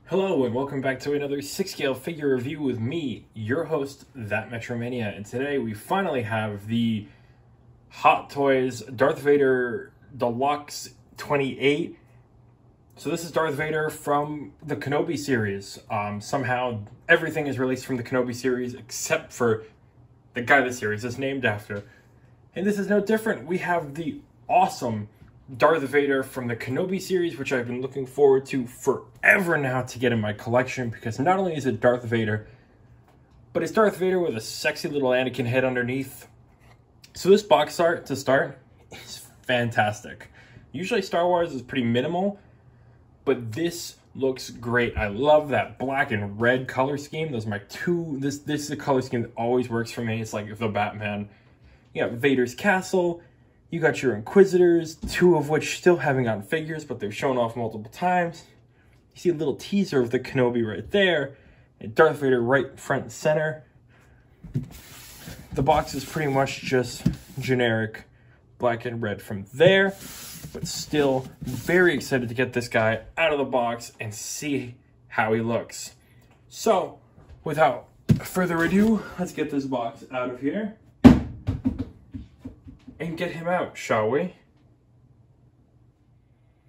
Hello and welcome back to another 6-scale figure review with me, your host, That Metro Mania. And today we finally have the Hot Toys Darth Vader Deluxe 28. So this is Darth Vader from the Kenobi series. Somehow everything is released from the Kenobi series except for the guy the series is named after. And this is no different. We have the awesome Darth Vader from the Kenobi series, which I've been looking forward to forever now to get in my collection, because not only is it Darth Vader, but it's Darth Vader with a sexy little Anakin head underneath. So this box art, to start, is fantastic. Usually Star Wars is pretty minimal, but this looks great. I love that black and red color scheme. Those are my two. This is a color scheme that always works for me. It's like the Batman. You got Vader's castle. You got your Inquisitors, two of which still haven't gotten figures, but they've shown off multiple times. You see a little teaser of the Kenobi right there, and Darth Vader right front and center. The box is pretty much just generic black and red from there, but still very excited to get this guy out of the box and see how he looks. So, without further ado, let's get this box out of here and get him out, shall we?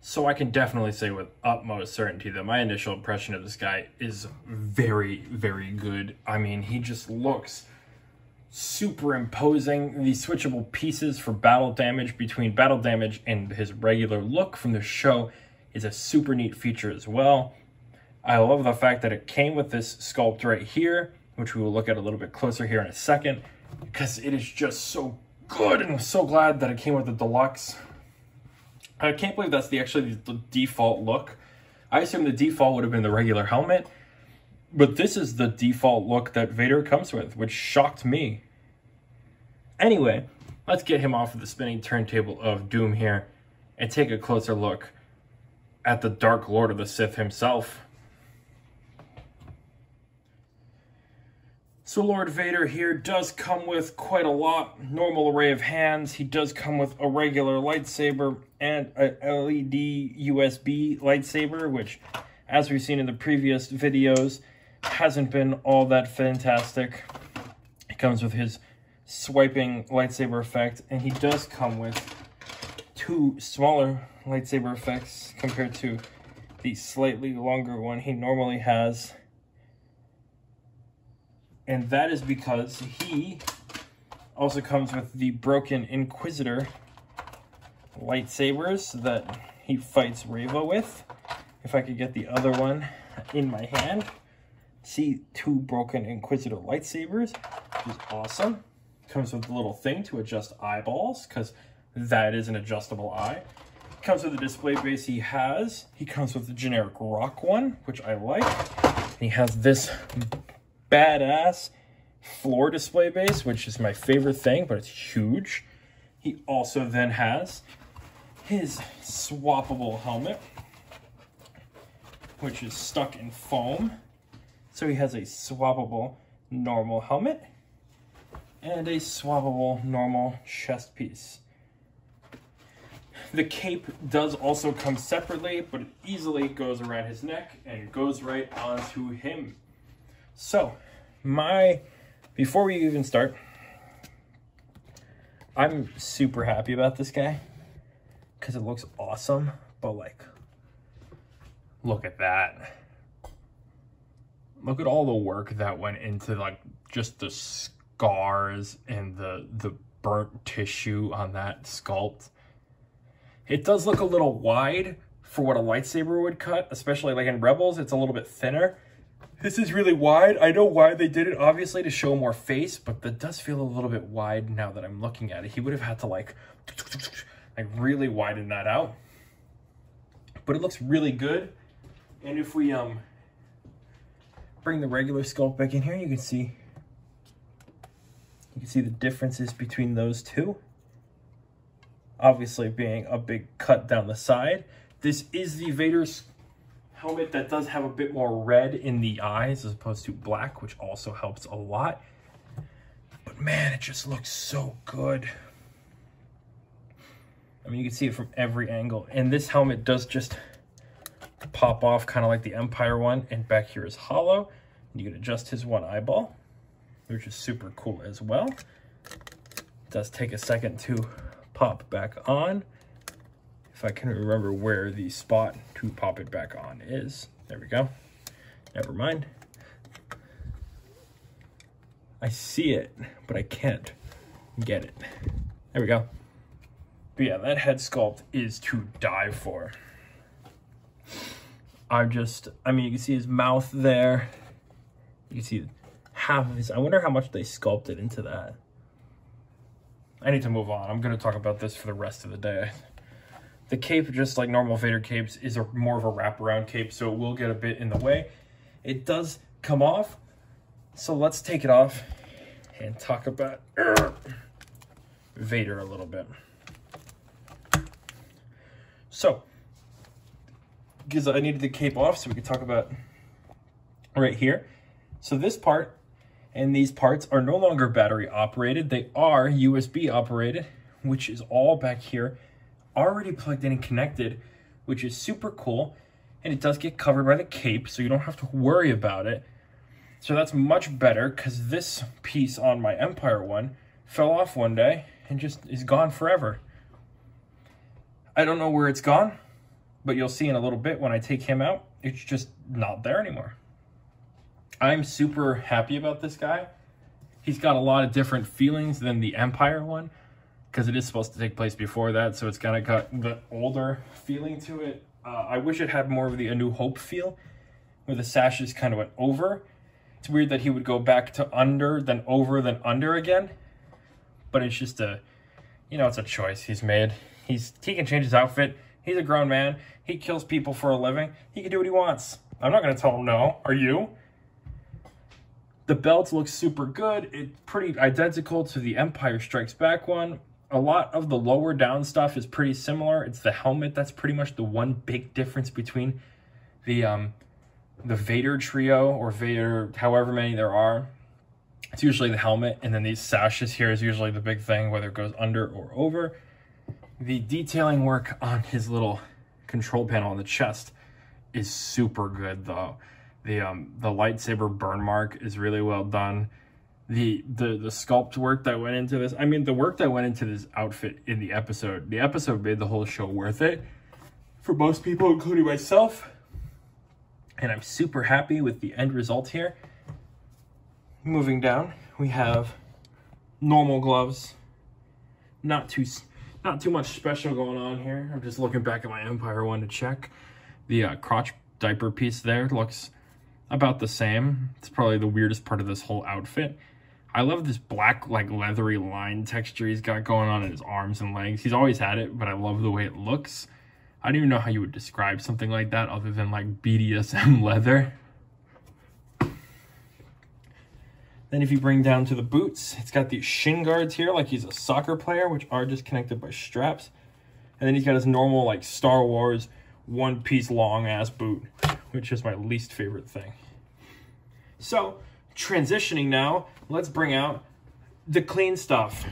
So I can definitely say with utmost certainty that my initial impression of this guy is very, very good. I mean, he just looks super imposing. These switchable pieces for battle damage between battle damage and his regular look from the show is a super neat feature as well. I love the fact that it came with this sculpt right here, which we will look at a little bit closer here in a second, because it is just so good, and I'm so glad that it came with the deluxe. I can't believe that's actually the default look. I assume the default would have been the regular helmet, but this is the default look that Vader comes with, which shocked me. Anyway, let's get him off of the spinning turntable of doom here and take a closer look at the Dark Lord of the Sith himself. So Lord Vader here does come with quite a lot, normal array of hands. He does come with a regular lightsaber and a LED USB lightsaber, which, as we've seen in the previous videos, hasn't been all that fantastic. He comes with his swiping lightsaber effect, and he does come with two smaller lightsaber effects compared to the slightly longer one he normally has. And that is because he also comes with the broken Inquisitor lightsabers that he fights Reva with. If I could get the other one in my hand. See, two broken Inquisitor lightsabers, which is awesome. Comes with a little thing to adjust eyeballs, because that is an adjustable eye. Comes with the display base he has. He comes with the generic rock one, which I like. He has this badass floor display base, which is my favorite thing, but it's huge. He also then has his swappable helmet, which is stuck in foam. So he has a swappable normal helmet and a swappable normal chest piece. The cape does also come separately, but it easily goes around his neck and goes right onto him. So, before we even start, I'm super happy about this guy because it looks awesome, but like, look at that. Look at all the work that went into like just the scars and the burnt tissue on that sculpt. It does look a little wide for what a lightsaber would cut, especially like in Rebels, it's a little bit thinner. This is really wide. I know why they did it, obviously, to show more face, but that does feel a little bit wide now that I'm looking at it. He would have had to like really widen that out. But it looks really good. And if we bring the regular sculpt back in here, you can see the differences between those two. Obviously being a big cut down the side. This is the Vader's helmet that does have a bit more red in the eyes as opposed to black, which also helps a lot. But man, it just looks so good. I mean, you can see it from every angle. And this helmet does just pop off kind of like the Empire one, and back here is hollow. And you can adjust his one eyeball, which is super cool as well. It does take a second to pop back on. If I can remember where the spot to pop it back on is. There we go. Never mind. I see it, but I can't get it. There we go. But yeah, that head sculpt is to die for. I mean, you can see his mouth there. You can see half of his, I wonder how much they sculpted into that. I need to move on. I'm going to talk about this for the rest of the day. The cape, just like normal Vader capes, is more of a wraparound cape, so it will get a bit in the way. It does come off, so let's take it off and talk about Vader a little bit. So, because I needed the cape off so we could talk about right here. So this part and these parts are no longer battery operated. They are USB operated, which is all back here, already plugged in and connected, which is super cool. And it does get covered by the cape, so you don't have to worry about it. So that's much better, because this piece on my Empire one fell off one day and just is gone forever. I don't know where it's gone, but you'll see in a little bit when I take him out, it's just not there anymore. I'm super happy about this guy. He's got a lot of different feelings than the Empire one, because it is supposed to take place before that, so it's kind of got the older feeling to it. I wish it had more of the A New Hope feel, where the sashes kind of went over. It's weird that he would go back to under, then over, then under again. But it's just a, you know, it's a choice he's made. He can change his outfit. He's a grown man. He kills people for a living. He can do what he wants. I'm not going to tell him no. Are you? The belt looks super good. It's pretty identical to the Empire Strikes Back one. A lot of the lower down stuff is pretty similar. It's the helmet that's pretty much the one big difference between the Vader trio, or Vader, however many there are. It's usually the helmet, and then these sashes here is usually the big thing, whether it goes under or over. The detailing work on his little control panel on the chest is super good, though. The lightsaber burn mark is really well done. The sculpt work that went into this, I mean, the work that went into this outfit in the episode made the whole show worth it for most people, including myself. And I'm super happy with the end result here. Moving down, we have normal gloves. Not too much special going on here. I'm just looking back at my Empire one to check. The crotch diaper piece there looks about the same. It's probably the weirdest part of this whole outfit. I love this black, like, leathery line texture he's got going on in his arms and legs. He's always had it, but I love the way it looks. I don't even know how you would describe something like that other than, like, BDSM leather. Then if you bring down to the boots, it's got these shin guards here, like he's a soccer player, which are just connected by straps. And then he's got his normal, like, Star Wars one-piece long-ass boot, which is my least favorite thing. So, transitioning now, let's bring out the clean stuff.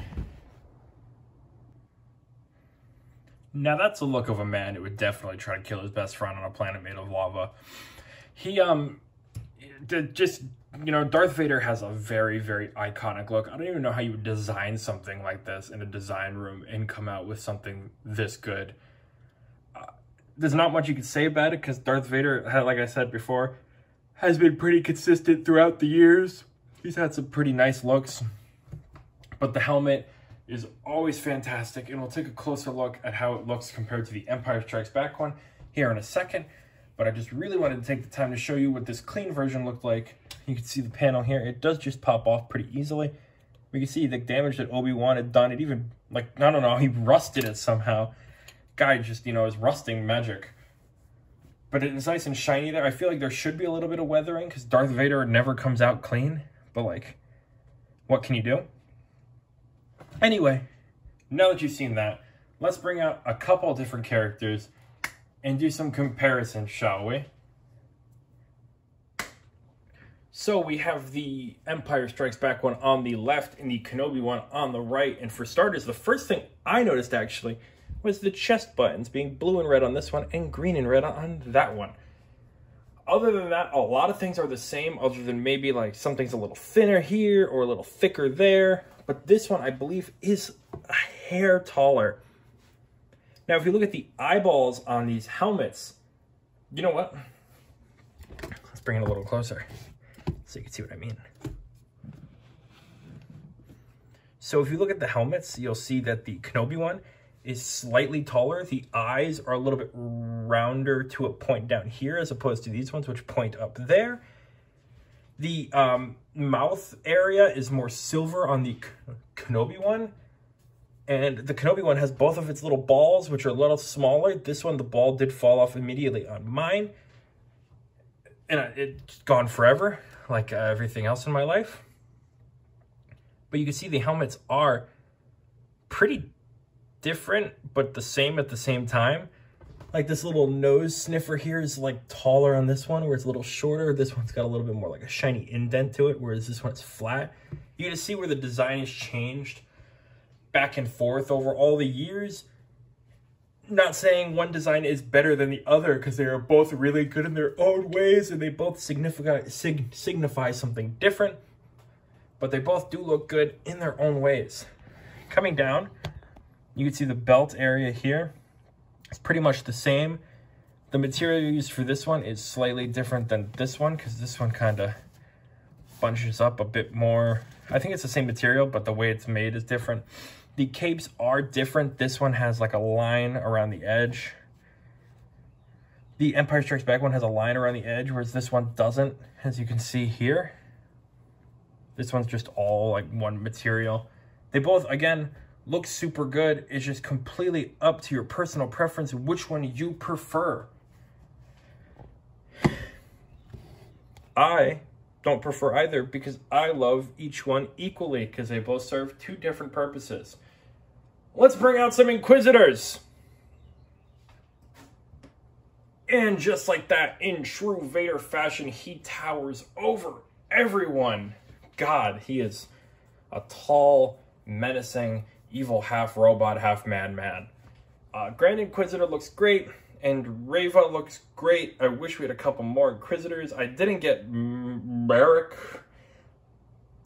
Now that's the look of a man who would definitely try to kill his best friend on a planet made of lava. He, just, you know, Darth Vader has a very, very iconic look. I don't even know how you would design something like this in a design room and come out with something this good. There's not much you could say about it, because Darth Vader, like I said before, has been pretty consistent throughout the years. He's had some pretty nice looks, but the helmet is always fantastic, and we'll take a closer look at how it looks compared to the Empire Strikes Back one here in a second. But I just really wanted to take the time to show you what this clean version looked like. You can see the panel here. It does just pop off pretty easily. We can see the damage that Obi-Wan had done. It even, like, I don't know, he rusted it somehow. Guy just, you know, is rusting magic. But it's nice and shiny there. I feel like there should be a little bit of weathering, because Darth Vader never comes out clean. But, like, what can you do? Anyway, now that you've seen that, let's bring out a couple different characters and do some comparisons, shall we? So we have the Empire Strikes Back one on the left and the Kenobi one on the right. And for starters, the first thing I noticed actually was the chest buttons being blue and red on this one and green and red on that one. Other than that, a lot of things are the same, other than maybe like something's a little thinner here or a little thicker there. But this one, I believe, is a hair taller. Now, if you look at the eyeballs on these helmets, you know what? Let's bring it a little closer so you can see what I mean. So if you look at the helmets, you'll see that the Kenobi one is slightly taller. The eyes are a little bit rounder to a point down here as opposed to these ones, which point up there. The mouth area is more silver on the Kenobi one. And the Kenobi one has both of its little balls, which are a little smaller. This one, the ball did fall off immediately on mine. And it's gone forever, like everything else in my life. But you can see the helmets are pretty different, but the same at the same time. Like this little nose sniffer here is like taller on this one, where it's a little shorter. This one's got a little bit more like a shiny indent to it, whereas this one's flat. You can see where the design has changed back and forth over all the years. Not saying one design is better than the other, because they are both really good in their own ways and they both signify something different. But they both do look good in their own ways. Coming down, you can see the belt area here. It's pretty much the same. The material used for this one is slightly different than this one, because this one kind of bunches up a bit more. I think it's the same material, but the way it's made is different. The capes are different. This one has like a line around the edge. The Empire Strikes Back one has a line around the edge, whereas this one doesn't, as you can see here. This one's just all like one material. They both, again, look super good. It's just completely up to your personal preference which one you prefer. I don't prefer either, because I love each one equally, because they both serve two different purposes. Let's bring out some Inquisitors. And just like that, in true Vader fashion, he towers over everyone. God, he is a tall, menacing, evil half-robot, half-man. Grand Inquisitor looks great, and Reva looks great. I wish we had a couple more Inquisitors. I didn't get Merrick,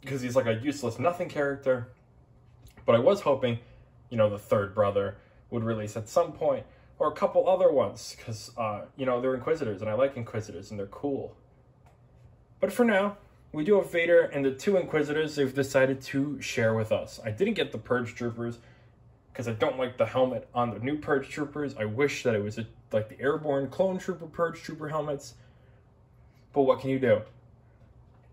because he's like a useless nothing character. But I was hoping, you know, the third brother would release at some point, or a couple other ones, because, you know, they're Inquisitors, and I like Inquisitors, and they're cool. But for now, we do have Vader and the two Inquisitors they've decided to share with us. I didn't get the Purge Troopers because I don't like the helmet on the new Purge Troopers. I wish that it was like the Airborne Clone Trooper Purge Trooper helmets. But what can you do?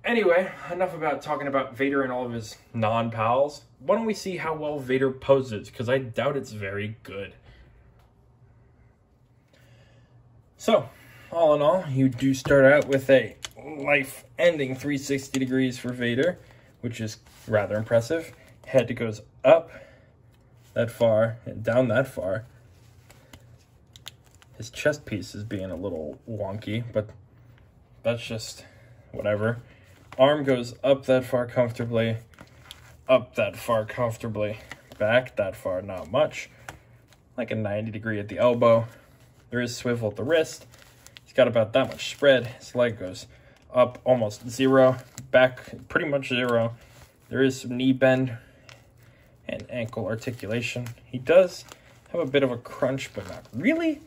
Anyway, enough about talking about Vader and all of his non-pals. Why don't we see how well Vader poses, because I doubt it's very good. So, all in all, you do start out with a life-ending 360 degrees for Vader, which is rather impressive. Head goes up that far and down that far. His chest piece is being a little wonky, but that's just whatever. Arm goes up that far comfortably, up that far comfortably, back that far, not much. Like a 90 degree at the elbow. There is swivel at the wrist. He's got about that much spread. His leg goes up almost zero, back pretty much zero. There is some knee bend and ankle articulation. He does have a bit of a crunch, but not really.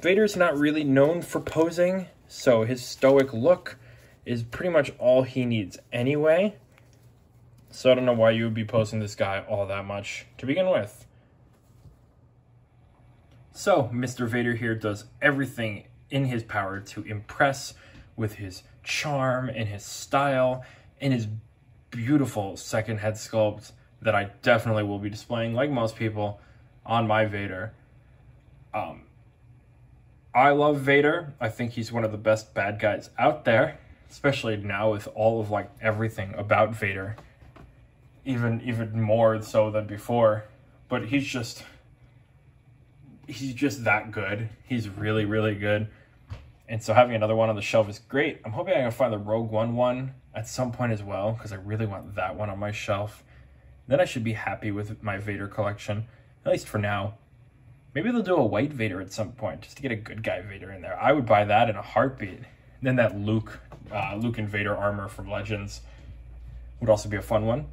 Vader's not really known for posing, so his stoic look is pretty much all he needs anyway. So I don't know why you would be posing this guy all that much to begin with. So Mr. Vader here does everything in his power to impress with his charm and his style and his beautiful second head sculpt that I definitely will be displaying, like most people, on my Vader. I love Vader. I think he's one of the best bad guys out there, especially now with all of like everything about Vader, even more so than before. But he's just that good. He's really, really good. And so having another one on the shelf is great. I'm hoping I can find the Rogue One at some point as well, because I really want that one on my shelf. Then I should be happy with my Vader collection, at least for now. Maybe they'll do a white Vader at some point, just to get a good guy Vader in there. I would buy that in a heartbeat. Then that Luke and Vader armor from Legends would also be a fun one.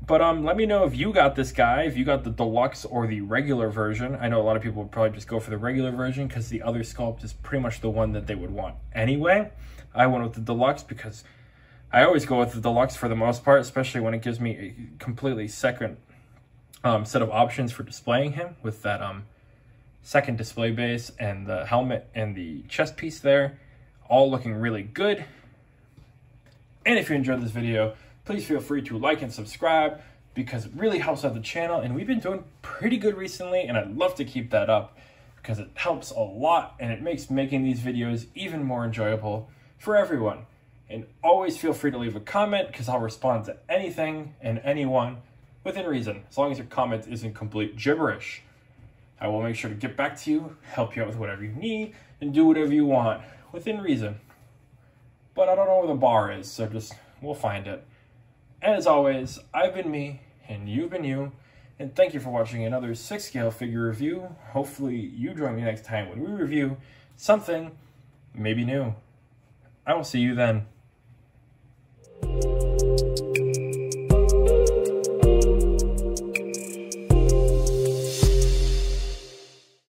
But let me know if you got this guy, if you got the deluxe or the regular version. I know a lot of people would probably just go for the regular version because the other sculpt is pretty much the one that they would want anyway. I went with the deluxe because I always go with the deluxe for the most part, especially when it gives me a completely second set of options for displaying him with that second display base and the helmet and the chest piece there, all looking really good. And if you enjoyed this video, please feel free to like and subscribe because it really helps out the channel, and we've been doing pretty good recently, and I'd love to keep that up because it helps a lot and it makes making these videos even more enjoyable for everyone. And always feel free to leave a comment because I'll respond to anything and anyone within reason, as long as your comment isn't complete gibberish. I will make sure to get back to you, help you out with whatever you need, and do whatever you want within reason. But I don't know where the bar is, so we'll find it. And as always, I've been me, and you've been you, and thank you for watching another 6-scale figure review. Hopefully you join me next time when we review something maybe new. I will see you then.